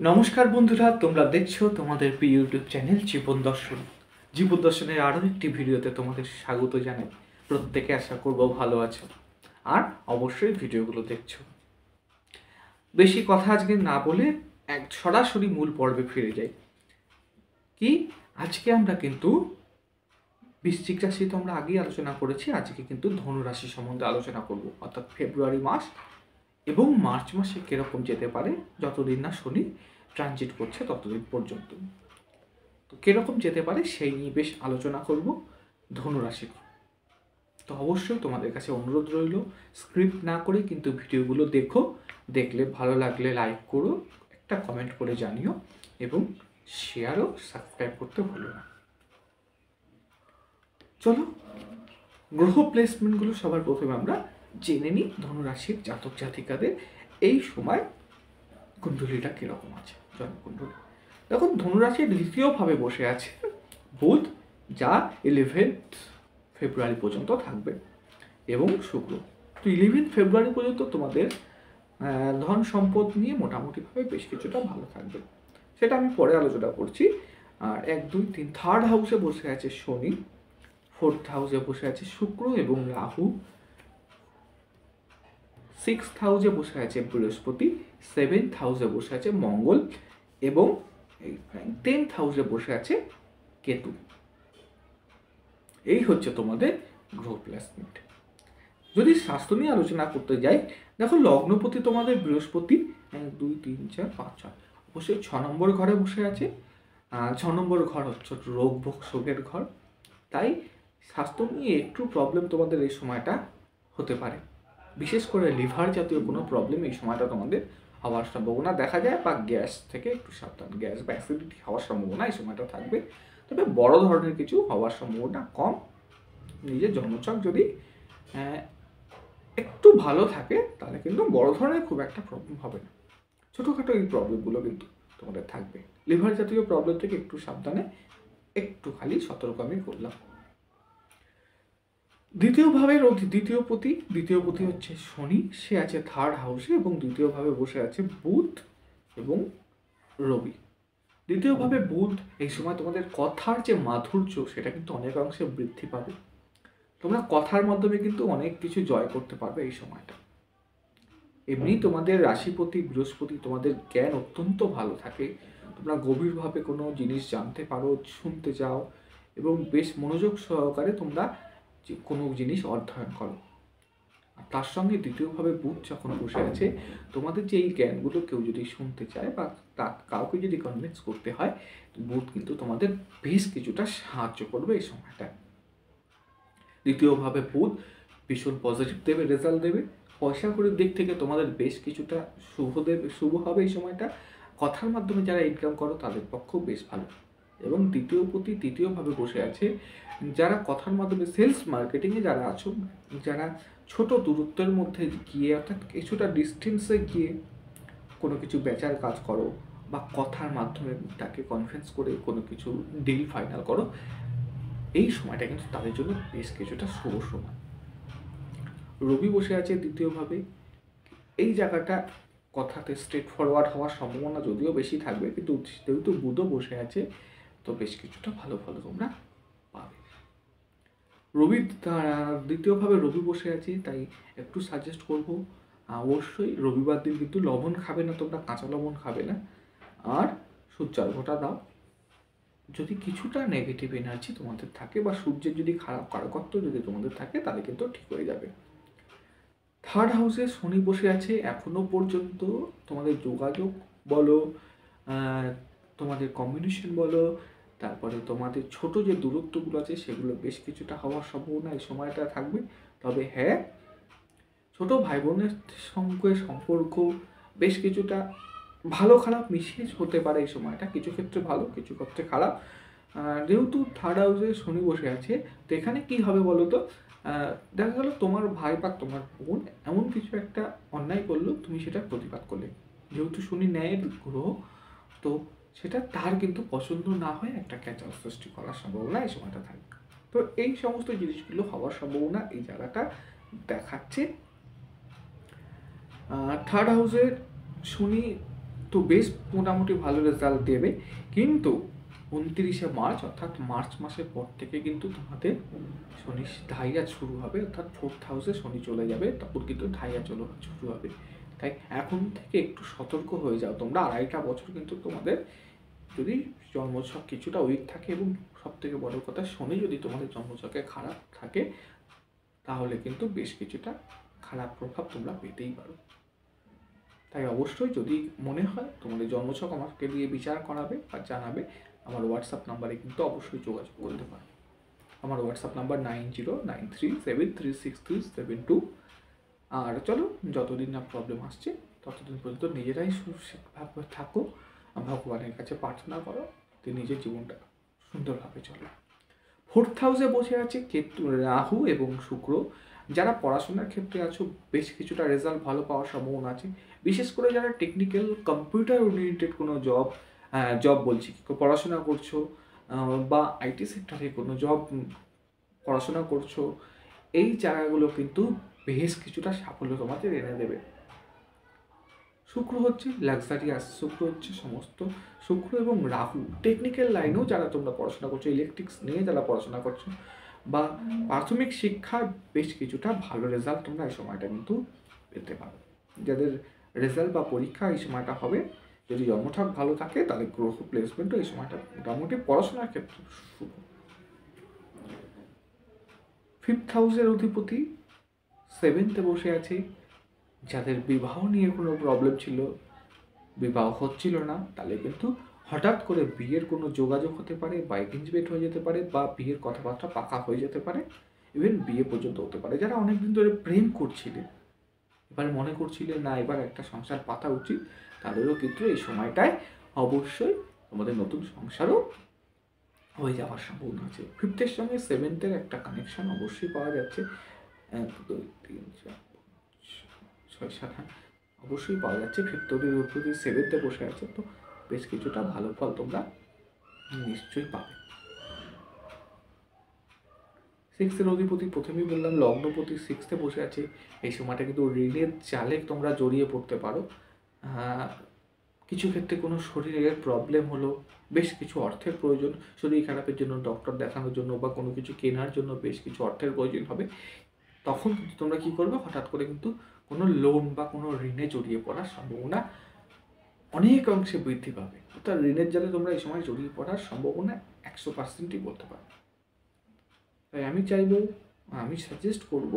নমস্কার বন্ধুরা, তোমরা দেখছো তোমাদের প্রিয় ইউটিউব চ্যানেল জীবন দর্শন। জীবন দর্শনের আরও একটি ভিডিওতে তোমাদের স্বাগত জানাই। প্রত্যেকে আশা করবো ভালো আছো আর অবশ্যই ভিডিওগুলো দেখছো। বেশি কথা আজকে না বলে এক সরাসরি মূল পর্বে ফিরে যাই। কি আজকে আমরা কিন্তু বৃশ্চিক রাশি তো আমরা আগেই আলোচনা করেছি, আজকে কিন্তু ধনু রাশি সম্বন্ধে আলোচনা করব। অর্থাৎ ফেব্রুয়ারি মাস এবং মার্চ মাসে কীরকম যেতে পারে, যতদিন না শনি ট্রানজিট করছে ততদিন পর্যন্ত। তো কীরকম যেতে পারে সেই নিয়ে বেশ আলোচনা করব ধনুরাশির। তো অবশ্যই তোমাদের কাছে অনুরোধ রইল, স্ক্রিপ্ট না করে কিন্তু ভিডিওগুলো দেখো, দেখলে ভালো লাগলে লাইক করো, একটা কমেন্ট করে জানিও এবং শেয়ারও সাবস্ক্রাইব করতে ভুলো না। চলো গ্রহ প্লেসমেন্টগুলো সবার প্রথমে আমরা জেনে নিই ধনুরাশির জাতক জাতিকাদের এই সময় কুণ্ডলীটা কীরকম আছে। জন্মকুণ্ডলী দেখুন, ধনুরাশির দ্বিতীয়ভাবে বসে আছে বুধ, যা 11th ফেব্রুয়ারি পর্যন্ত থাকবে, এবং শুক্র। তো 11th ফেব্রুয়ারি পর্যন্ত তোমাদের ধন সম্পদ নিয়ে মোটামুটিভাবে বেশ কিছুটা ভালো থাকবে, সেটা আমি পরে আলোচনা করছি। আর 1, 2, 3 থার্ড হাউসে বসে আছে শনি, ফোর্থ হাউসে বসে আছে শুক্র এবং রাহু, 6th হাউসে বসে আছে বৃহস্পতি, 7th হাউসে বসে আছে মঙ্গল এবং 10th হাউসে বসে আছে কেতু। এই হচ্ছে তোমাদের গ্রহ প্লেসমেন্ট। যদি স্বাস্থ্য নিয়ে আলোচনা করতে যাই, দেখো লগ্নপতি তোমাদের বৃহস্পতি 1, 2, 3, 4, 5, 6 অবশ্যই 6 নম্বর ঘরে বসে আছে। 6 নম্বর ঘর হচ্ছে রোগ ভোগ শোকের ঘর, তাই স্বাস্থ্য নিয়ে একটু প্রবলেম তোমাদের এই সময়টা হতে পারে। বিশেষ করে লিভার জাতীয় কোনো প্রবলেম এই সময়টা তোমাদের হওয়ার সম্ভাবনা দেখা যায়, বা গ্যাস থেকে একটু সাবধান, গ্যাস বা অ্যাসিডিটি হওয়ার সম্ভাবনা এই সময়টা থাকবে। তবে বড় ধরনের কিছু হওয়ার সম্ভাবনা কম। নিজের জন্মছক যদি একটু ভালো থাকে তাহলে কিন্তু বড় ধরনের খুব একটা প্রবলেম হবে না। ছোটোখাটো এই প্রবলেমগুলো কিন্তু তোমাদের থাকবে। লিভার জাতীয় প্রবলেম থেকে একটু সাবধানে, একটু খালি সতর্ক আমি করলাম। দ্বিতীয়পতি হচ্ছে শনি, সে আছে থার্ড হাউসে এবং দ্বিতীয়ভাবে বসে আছে বুধ এবং রবি। দ্বিতীয়ভাবে বুধ এই সময় তোমাদের কথার যে মাধুর্য সেটা কিন্তু অনেকাংশে বৃদ্ধি পাবে। তোমরা কথার মাধ্যমে কিন্তু অনেক কিছু জয় করতে পারবে এই সময়টা। এমনি তোমাদের রাশিপতি বৃহস্পতি, তোমাদের জ্ঞান অত্যন্ত ভালো থাকে, তোমরা গভীরভাবে কোনো জিনিস জানতে পারো, শুনতে চাও এবং বেশ মনোযোগ সহকারে তোমরা যে কোনো জিনিস অধ্যয়ন করো। আর তার সঙ্গে দ্বিতীয়ভাবে বুধ যখন বসে আছে, তোমাদের যে এই জ্ঞানগুলো কেউ যদি শুনতে চায় বা কাউকে যদি কনভিন্স করতে হয়, বুধ কিন্তু তোমাদের বেশ কিছুটা সাহায্য করবে এই সময়টা। দ্বিতীয়ভাবে বুধ ভীষণ পজিটিভ দেবে, রেজাল্ট দেবে। পয়সা কড়ির দিক থেকে তোমাদের বেশ কিছুটা শুভ হবে এই সময়টা। কথার মাধ্যমে যারা ইনকাম করো তাদের পক্ষেও বেশ ভালো। এবং তৃতীয়ভাবে বসে আছে যারা কথার মাধ্যমে সেলস মার্কেটিংয়ে যারা আছো, যারা ছোট দূরত্বের মধ্যে গিয়ে অর্থাৎ কিছুটা ডিস্টেন্সে গিয়ে কোনো কিছু বেচার কাজ করো বা কথার মাধ্যমে তাকে কনফারেন্স করে কোনো কিছু ডিল ফাইনাল করো, এই সময়টা কিন্তু তাদের জন্য বেশ কিছুটা শুভ সময়। রবি বসে আছে দ্বিতীয়ভাবে, এই জায়গাটা কথাতে স্ট্রেট ফরওয়ার্ড হওয়ার সম্ভাবনা যদিও বেশি থাকবে, কিন্তু যেহেতু বুধও বসে আছে তো বেশ কিছুটা ভালো ফল তোমরা পাবে। দ্বিতীয়ভাবে রবি বসে আছে, তাই একটু সাজেস্ট করবো অবশ্যই রবিবার দিন কিন্তু লবণ খাবে না তোমরা, কাঁচা লবণ খাবে না, আর সূর্যার্ঘ্যটা দাও। যদি কিছুটা নেগেটিভ এনার্জি তোমাদের থাকে বা সূর্যের যদি খারাপ কারকত্ব যদি তোমাদের থাকে তাহলে কিন্তু ঠিক হয়ে যাবে। থার্ড হাউসে শনি বসে আছে, এখনো পর্যন্ত তোমাদের যোগাযোগ বলো, তোমাদের কমিউনিকেশন বলো, তারপরে তোমাদের ছোট যে দূরত্বগুলো আছে সেগুলো বেশ কিছুটা হওয়ার সম্ভাবনা এই সময়টা থাকবে। তবে হ্যাঁ, ছোট ভাই বোনের সঙ্গে সম্পর্ক বেশ কিছুটা ভালো খারাপ মিশিয়ে হতে পারে এই সময়টা, কিছু ক্ষেত্রে ভালো কিছু ক্ষেত্রে খারাপ। যেহেতু থার্ড হাউসে শনি বসে আছে, তো এখানে কী হবে বলো তো, দেখা গেলো তোমার ভাই বা তোমার বোন এমন কিছু একটা অন্যায় করলো, তুমি সেটা প্রতিবাদ করলে, যেহেতু শনি ন্যায়ের গ্রহ, তো সেটা তার কিন্তু পছন্দ না হয় একটা ক্যাচাল সৃষ্টি করার সম্ভাবনা এই সময়টা থাকবে। তো এই সমস্ত জিনিসগুলো হওয়ার সম্ভাবনা এই জায়গাটা দেখাচ্ছে। থার্ড হাউসের শনি তো বেশ মোটামুটি ভালো রেজাল্ট দেবে। কিন্তু 29শে মার্চ অর্থাৎ মার্চ মাসের পর থেকে কিন্তু তোমাদের শনি ঢাইয়া শুরু হবে, অর্থাৎ 4th হাউসে শনি চলে যাবে, তখন কিন্তু ঢাইয়া শুরু হবে। তাই এখন থেকে একটু সতর্ক হয়ে যাও তোমরা। 2.5টা বছর কিন্তু তোমাদের যদি জন্মছক কিছুটা উইক থাকে, এবং সব থেকে বড় কথা শনি যদি তোমাদের জন্মছকে খারাপ থাকে, তাহলে কিন্তু বেশ কিছুটা খারাপ প্রভাব তোমরা পেতেই পারো। তাই অবশ্যই যদি মনে হয় তোমাদের জন্মছক আমাকে দিয়ে বিচার করাবে বা জানাবে, আমার হোয়াটসঅ্যাপ নাম্বারে কিন্তু অবশ্যই যোগাযোগ করতে পারো। আমার হোয়াটসঅ্যাপ নাম্বার 9093736372। আর চলো, যতদিন না প্রবলেম আসছে ততদিন পর্যন্ত নিজেরাই সুস্থভাবে থাকো, ভগবানের কাছে প্রার্থনা করো যে নিজের জীবনটা সুন্দরভাবে চলো। 4th হাউসে বসে আছে কেতু, রাহু এবং শুক্র। যারা পড়াশোনার ক্ষেত্রে আছো বেশ কিছুটা রেজাল্ট ভালো পাওয়ার সম্ভাবনা আছে। বিশেষ করে যারা টেকনিক্যাল কম্পিউটার ওরিয়েন্টেড কোনো জব বলছি, পড়াশোনা করছো, বা আইটি সেক্টরে কোনো জব পড়াশোনা করছো, এই জায়গাগুলো কিন্তু বেশ কিছুটা সাফল্য তোমাদের এনে দেবে। শুক্র হচ্ছে লাক্সারিয়াস, শুক্র হচ্ছে সমস্ত, শুক্র এবং রাহু টেকনিক্যাল লাইনেও যারা তোমরা পড়াশোনা করছো, ইলেকট্রিক্স নিয়ে যারা পড়াশোনা করছো, বা প্রাথমিক শিক্ষার বেশ কিছুটা ভালো রেজাল্ট তোমরা এই সময়টা কিন্তু পেতে পারো। যাদের রেজাল্ট বা পরীক্ষা এই সময়টা হবে, যদি জন্মছক ভালো থাকে তাহলে গ্রহ প্লেসমেন্টও এই সময়টা মোটামুটি পড়াশোনার ক্ষেত্রে শুভ। 5th হাউসের অধিপতি 7th বসে আছে। যাদের বিবাহ নিয়ে কোনো প্রবলেম ছিল, বিবাহ হচ্ছিল না, তাহলে কিন্তু হঠাৎ করে বিয়ের কোনো যোগাযোগ হতে পারে, বা এঙ্গেজমেন্ট হয়ে যেতে পারে, বা বিয়ের কথাবার্তা পাকা হয়ে যেতে পারে, ইভেন বিয়ে পর্যন্ত হতে পারে। যারা অনেকদিন ধরে প্রেম করছিলেন, এবার মনে করছিলেন না এবার একটা সংসার পাতা উচিত, তাদেরও কিন্তু এই সময়টায় অবশ্যই তোমাদের নতুন সংসারও হয়ে যাওয়ার সম্ভাবনা আছে। 5th সঙ্গে 7th একটা কানেকশন অবশ্যই পাওয়া যাচ্ছে। 1 2 3 4 5 6 7 অবশ্যই পাওয়া যাচ্ছে। 5th অধিপতি 7th বসে আছে, তো বেশ কিছুটা ভালো ফল তোমরা নিশ্চয়ই পাবে। 6th অধিপতি প্রথমেই বললাম লগ্নপতি 6th বসে আছে। এই সময়টা কিন্তু ঋণের জালে তোমরা জড়িয়ে পড়তে পারো। কিছু ক্ষেত্রে কোনো শরীরের প্রবলেম হলো, বেশ কিছু অর্থের প্রয়োজন, শরীর খারাপের জন্য, ডক্টর দেখানোর জন্য, বা কোনো কিছু কেনার জন্য বেশ কিছু অর্থের প্রয়োজন হবে। তখন কিন্তু তোমরা কী করবে, হঠাৎ করে কিন্তু কোনো লোন বা কোনো ঋণে জড়িয়ে পড়ার সম্ভাবনা অনেক অংশে বৃদ্ধি পাবে। অর্থাৎ ঋণের জালে তোমরা এই সময় জড়িয়ে পড়ার সম্ভাবনা 100%ই বলতে পারো। তাই আমি সাজেস্ট করব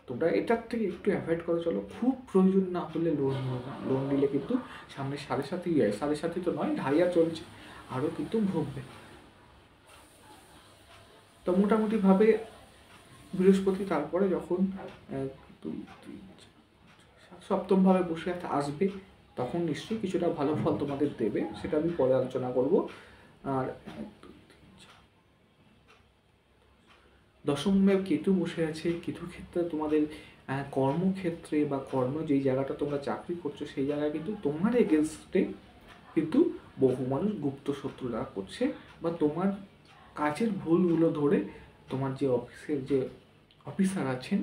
তোমরা এটার থেকে একটু অ্যাভয়েড করে চলো। খুব প্রয়োজন না হলে লোন নিও না। লোন নিলে কিন্তু সামনে 7.5 তো নয়, ঢাইয়া চলছে, আরও কিন্তু ভুগবে। তো মোটামুটিভাবে বৃহস্পতি তারপরে যখন 7মভাবে বসে আসবে, তখন নিশ্চয়ই কিছুটা ভালো ফল তোমাদের দেবে, সেটা আমি পরে আলোচনা করব। আর 10মে কেতু বসে আছে। কেতু ক্ষেত্রে তোমাদের কর্মক্ষেত্রে বা যেই জায়গাটা তোমরা চাকরি করছো, সেই জায়গায় কিন্তু তোমার এগেনস্টে কিন্তু বহু মানুষ গুপ্ত শত্রুরা করছে, বা তোমার কাজের ভুলগুলো ধরে তোমার যে অফিসের যে অফিসার আছেন,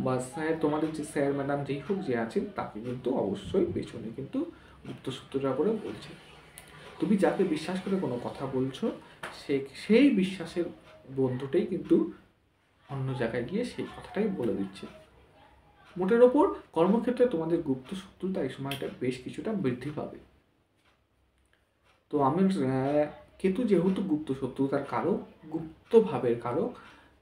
বা তোমাদের যে স্যার ম্যাডাম যেই হোক যে আছেন, তাকে কিন্তু অবশ্যই পেছনে কিন্তু গুপ্ত শত্রুরা করে বলছে। তুমি যাকে বিশ্বাস করে কোনো কথা বলছো, সেই বিশ্বাসের বন্ধুটাই কিন্তু অন্য জায়গায় গিয়ে সেই কথাটাই বলে দিচ্ছে। মোটের ওপর কর্মক্ষেত্রে তোমাদের গুপ্ত শত্রুতা এই সময়টা বেশ কিছুটা বৃদ্ধি পাবে। তো আমি কেতু যেহেতু গুপ্ত শত্রুতার কারক, গুপ্ত ভাবের কারক,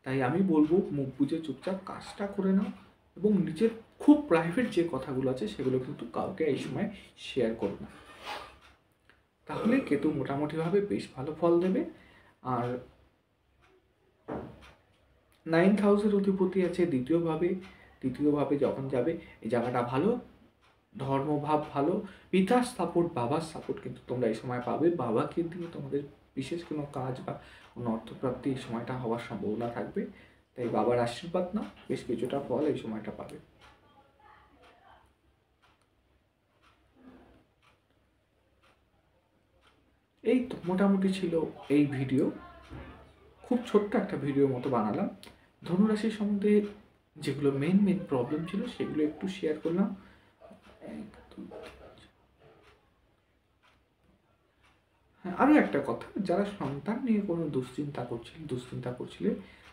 তাই আমি বলবো মুখ বুঝে চুপচাপ কাজটা করে নাও, এবং নিজের খুব প্রাইভেট যে কথাগুলো আছে সেগুলো কিন্তু কাউকে এই সময় শেয়ার করো না। তাহলে কেতু মোটামুটিভাবে বেশ ভালো ফল দেবে। আর 9th হাউসের অধিপতি আছে দ্বিতীয়ভাবে যখন যাবে, এই জায়গাটা ভালো, ধর্মভাব ভালো, পিতার সাপোর্ট, বাবার সাপোর্ট কিন্তু তোমরা এই সময় পাবে। বাবাকে দিয়ে তোমাদের বিশেষ কোনো কাজ বা কোনো অর্থপ্রাপ্তি এই সময়টা হওয়ার সম্ভাবনা থাকবে। তাই বাবার আশীর্বাদ নাও, বেশ কিছুটা ফল এই সময়টা পাবে। এই তো মোটামুটি ছিল এই ভিডিও। খুব ছোট্ট একটা ভিডিওর মতো বানালাম। ধনুরাশির সম্বন্ধে যেগুলো মেন প্রবলেম ছিল সেগুলো একটু শেয়ার করলাম। হ্যাঁ, আরও একটা কথা, যারা সন্তান নিয়ে কোনো দুশ্চিন্তা করছিলে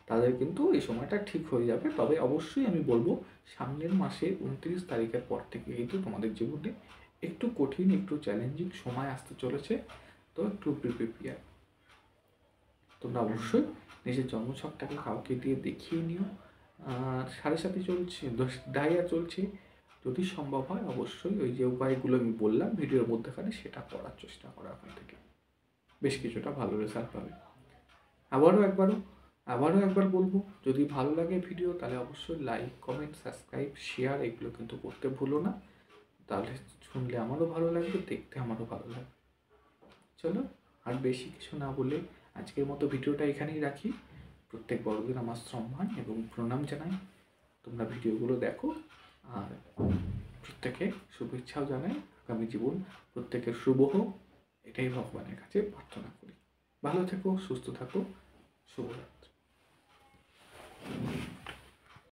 তাদের কিন্তু এই সময়টা ঠিক হয়ে যাবে। তবে অবশ্যই আমি বলব সামনের মাসে ২৯ তারিখের পর থেকে কিন্তু তোমাদের জীবনে একটু কঠিন, একটু চ্যালেঞ্জিং সময় আসতে চলেছে। তো একটু প্রিপেয়ার। তোমরা অবশ্যই নিজের জন্মছকটাকে কাউকে দিয়ে দেখিয়ে নিও। আর সাথে সাথে চলছে ডাইয়া চলছে, যদি সম্ভব হয় অবশ্যই ওই যে উপায়গুলো আমি বললাম ভিডিওর মধ্যেখানে সেটা করার চেষ্টা করা, ওখান থেকে বেশ কিছুটা ভালো রেজাল্ট পাবে। আবারও একবার বলবো, যদি ভালো লাগে ভিডিও তাহলে অবশ্যই লাইক, কমেন্ট, সাবস্ক্রাইব, শেয়ার এগুলো কিন্তু করতে ভুলো না। তাহলে শুনলে আমারও ভালো লাগবে, দেখতে আমারও ভালো লাগবে। চলো, আর বেশি কিছু না বলে আজকের মতো ভিডিওটা এখানেই রাখি। প্রত্যেক বড়দের আমার সম্মান এবং প্রণাম জানাই। তোমরা ভিডিওগুলো দেখো আর প্রত্যেকে শুভেচ্ছাও জানাই। আগামী জীবন প্রত্যেকের শুভ হোক, এটাই ভগবানের কাছে প্রার্থনা করি। ভালো থেকো, সুস্থ থাকো, শুভরাত্রি।